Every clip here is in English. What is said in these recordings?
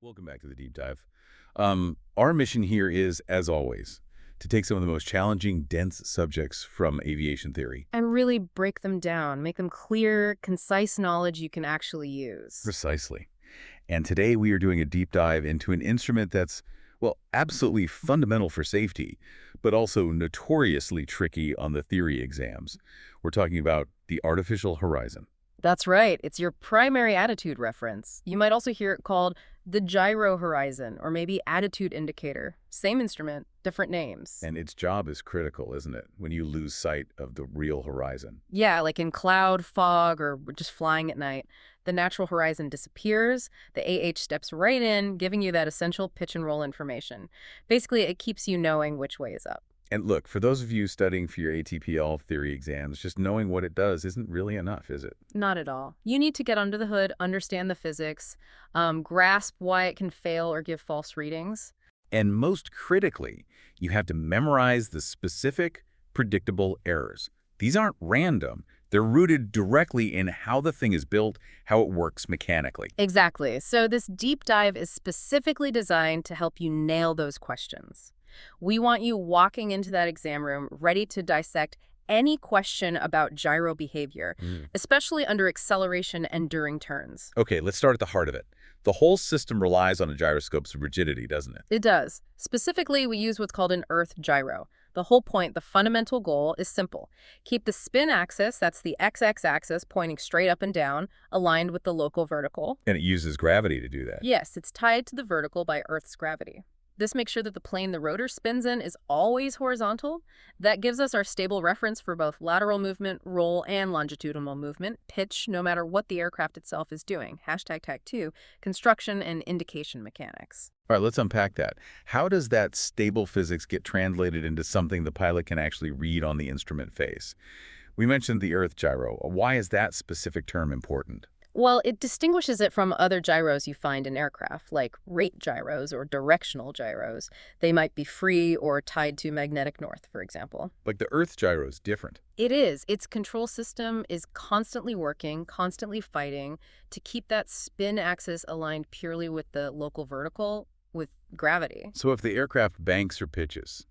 Welcome back to the deep dive. Our mission here is, as always, to take some of the most challenging, dense subjects from aviation theory. And really break them down, make them clear, concise knowledge you can actually use. Precisely. And today we are doing a deep dive into an instrument that's, well, absolutely fundamental for safety, but also notoriously tricky on the theory exams. We're talking about the artificial horizon. That's right. It's your primary attitude reference. You might also hear it called the gyro horizon or maybe attitude indicator. Same instrument, different names. And its job is critical, isn't it, when you lose sight of the real horizon? Yeah, like in cloud, fog, or just flying at night. The natural horizon disappears, the AH steps right in, giving you that essential pitch and roll information. Basically, it keeps you knowing which way is up. And look, for those of you studying for your ATPL theory exams, just knowing what it does isn't really enough, is it? Not at all. You need to get under the hood, understand the physics, grasp why it can fail or give false readings. And most critically, you have to memorize the specific, predictable errors. These aren't random. They're rooted directly in how the thing is built, how it works mechanically. Exactly. So this deep dive is specifically designed to help you nail those questions. We want you walking into that exam room ready to dissect any question about gyro behavior, especially under acceleration and during turns. Okay, let's start at the heart of it. The whole system relies on a gyroscope's rigidity, doesn't it? It does. Specifically, we use what's called an earth gyro. The whole point, the fundamental goal, is simple. Keep the spin axis, that's the XX axis, pointing straight up and down, aligned with the local vertical. And it uses gravity to do that. Yes, it's tied to the vertical by Earth's gravity. This makes sure that the plane the rotor spins in is always horizontal. That gives us our stable reference for both lateral movement, roll, and longitudinal movement, pitch, no matter what the aircraft itself is doing. Hashtag tag 2, construction and indication mechanics. All right, let's unpack that. How does that stable physics get translated into something the pilot can actually read on the instrument face? We mentioned the Earth gyro. Why is that specific term important? Well, it distinguishes it from other gyros you find in aircraft, like rate gyros or directional gyros. They might be free or tied to magnetic north, for example. Like the Earth gyro is different. It is. Its control system is constantly working, constantly fighting to keep that spin axis aligned purely with the local vertical, with gravity. So if the aircraft banks or pitches,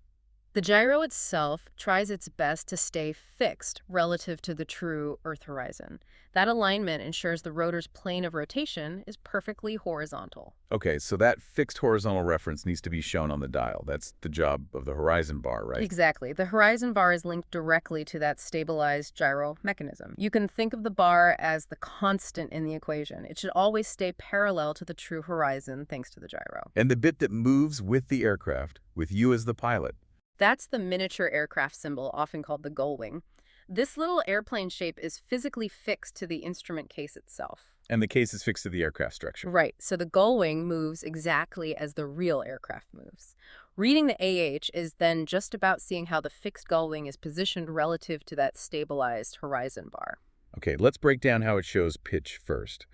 The gyro itself tries its best to stay fixed relative to the true Earth horizon. That alignment ensures the rotor's plane of rotation is perfectly horizontal. okay, so that fixed horizontal reference needs to be shown on the dial. That's the job of the horizon bar, right? Exactly. The horizon bar is linked directly to that stabilized gyro mechanism. You can think of the bar as the constant in the equation. It should always stay parallel to the true horizon thanks to the gyro. And the bit that moves with the aircraft, with you as the pilot. That's the miniature aircraft symbol, often called the gull wing. This little airplane shape is physically fixed to the instrument case itself. And the case is fixed to the aircraft structure. Right, so the gull wing moves exactly as the real aircraft moves. Reading the AH is then just about seeing how the fixed gull wing is positioned relative to that stabilized horizon bar. Okay, let's break down how it shows pitch first.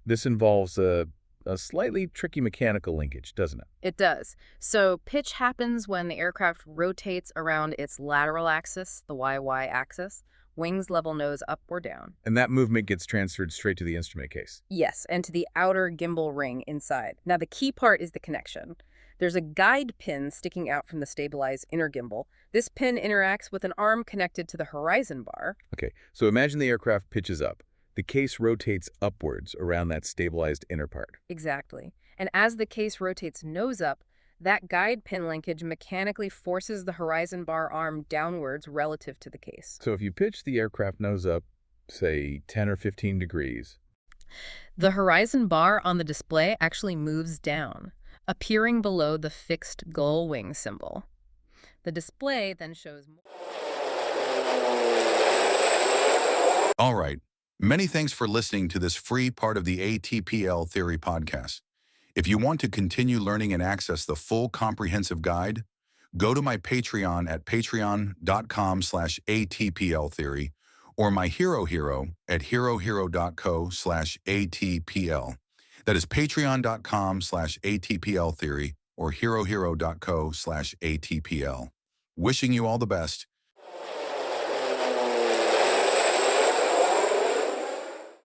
This involves a slightly tricky mechanical linkage, doesn't it? It does. So pitch happens when the aircraft rotates around its lateral axis, the YY axis, wings level nose up or down. And that movement gets transferred straight to the instrument case. Yes, and to the outer gimbal ring inside. Now the key part is the connection. There's a guide pin sticking out from the stabilized inner gimbal. This pin interacts with an arm connected to the horizon bar. Okay, so imagine the aircraft pitches up. The case rotates upwards around that stabilized inner part. Exactly. And as the case rotates nose up, that guide pin linkage mechanically forces the horizon bar arm downwards relative to the case. So if you pitch the aircraft nose up, say 10 or 15 degrees, the horizon bar on the display actually moves down, appearing below the fixed gull wing symbol. The display then shows more. All right. Many thanks for listening to this free part of the ATPL Theory podcast. If you want to continue learning and access the full comprehensive guide, go to my Patreon at patreon.com/ATPLtheory or my Hero at herohero.co/ATPL. That is patreon.com/ATPLtheory or herohero.co/ATPL. Wishing you all the best